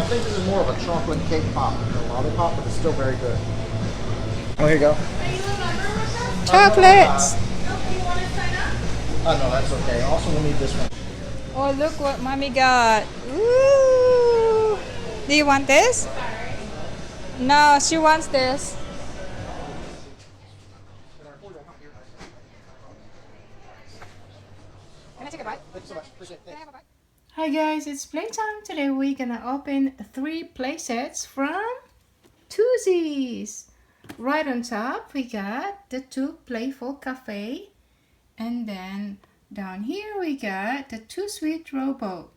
think this is more of a chocolate cake pop than a lollipop, but it's still very good. Oh, here you go. Chocolates! Oh, no, that's okay. Also, we'll need this one. Oh, look what mommy got. Ooh. Do you want this? No, she wants this. Can I take a bite? Thank you so much. Appreciate it. Can I have a bite? Hi guys, it's playtime. Today we're gonna open 3 playsets from Tuesdays. Right on top we got the 2 Playful Cafe, and then down here we got the 2 Sweet Rowboat.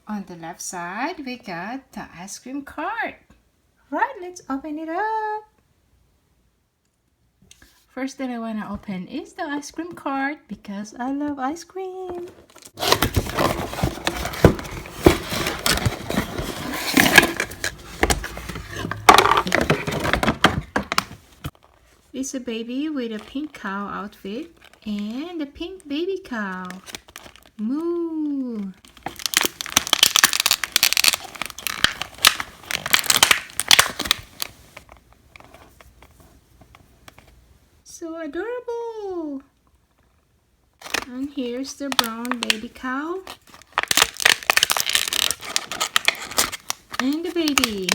On the left side we got the ice cream cart. Right, let's open it up. First that I want to open is the ice cream cart because I love ice cream. It's a baby with a pink cow outfit and a pink baby cow. Moo! So adorable! And here's the brown baby cow and the baby.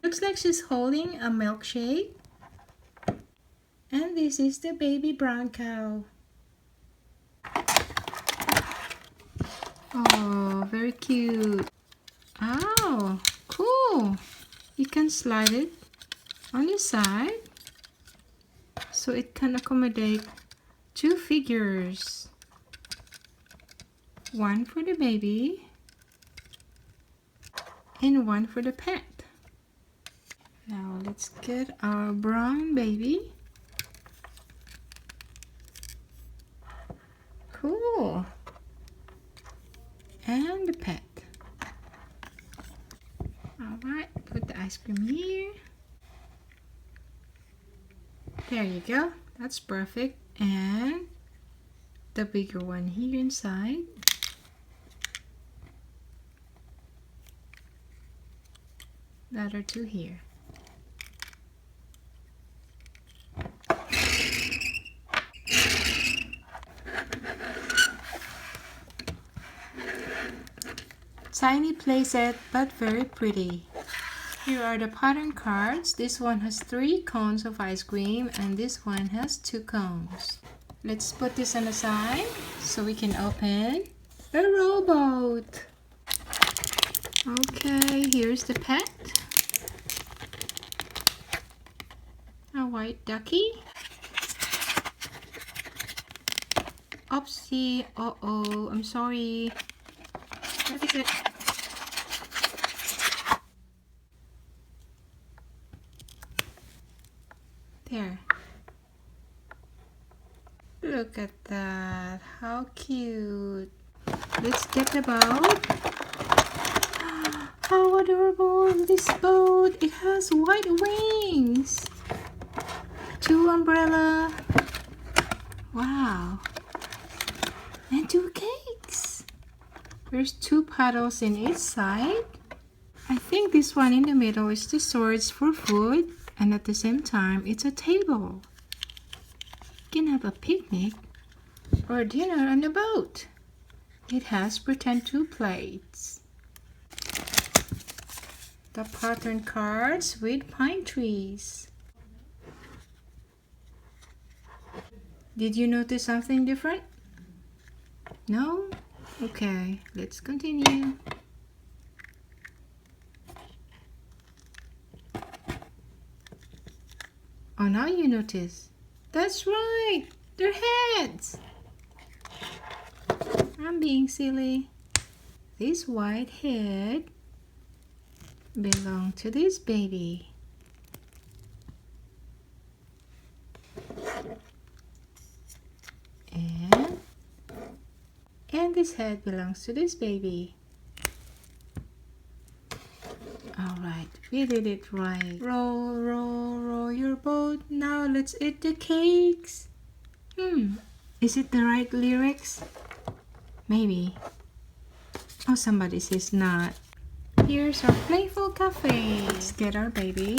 Looks like she's holding a milkshake. And this is the baby brown cow. Oh, very cute. Oh, cool. You can slide it on your side so it can accommodate 2 figures. One for the baby and one for the pet. Now let's get our brown baby. Cool. And the pet. Alright, put the ice cream here. There you go. That's perfect. And the bigger one here inside. The other 2 here. Tiny playset, but very pretty. Here are the pattern cards. This one has 3 cones of ice cream and this one has 2 cones. Let's put this on the side so we can open the rowboat. Okay, here's the pet. A white ducky. Oopsie, uh-oh, I'm sorry. What is it? There. Look at that. How cute. Let's get the boat. How adorable this boat. It has white wings. 2 umbrella. Wow. And 2 cakes. There's 2 paddles in each side. I think this one in the middle is the storage for food, and at the same time it's a table. You can have a picnic or dinner on the boat. It has pretend 2 plates. The pattern cards with pine trees. Did you notice something different? No? Okay, let's continue. Oh, now you notice. That's right, their heads. I'm being silly. This white head belongs to this baby. And this head belongs to this baby. Alright, we did it right. Row, row, row your boat. Now let's eat the cakes. Is it the right lyrics? Maybe. Oh, somebody says not. Here's our playful cafe. Let's get our baby.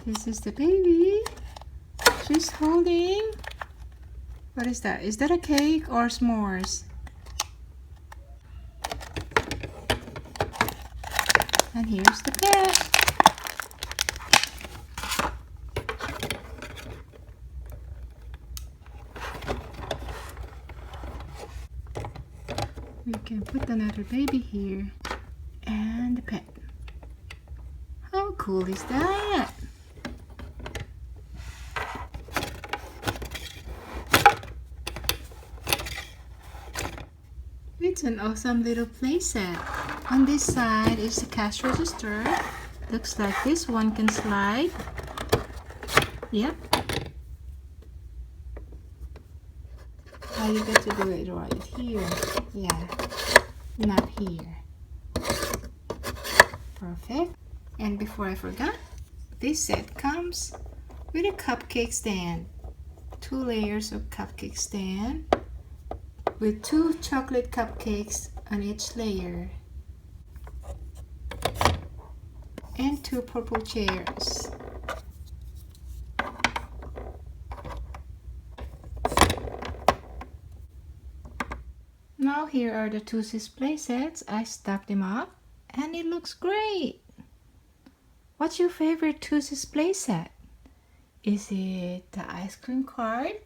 This is the baby. She's holding. What is that? Is that a cake or s'mores? And here's the pet. We can put another baby here. And the pet. How cool is that? It's an awesome little playset. On this side is the cash register. Looks like this one can slide. Yep. You get to do it right here. Yeah, not here. Perfect. And before I forgot, this set comes with a cupcake stand. 2 layers of cupcake stand with 2 chocolate cupcakes on each layer. And 2 purple chairs. Now here are the Tuesdays playsets. I stacked them up and it looks great. What's your favorite Tuesdays playset? Is it the ice cream cart?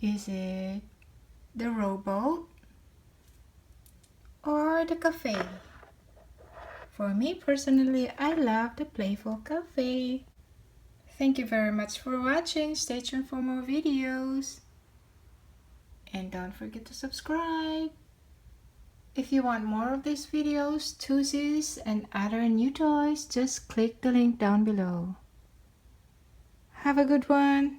Is it the rowboat? Or the cafe? For me personally, I love the playful cafe. Thank you very much for watching. Stay tuned for more videos. And don't forget to subscribe. If you want more of these videos, Tuesdays, and other new toys, just click the link down below. Have a good one.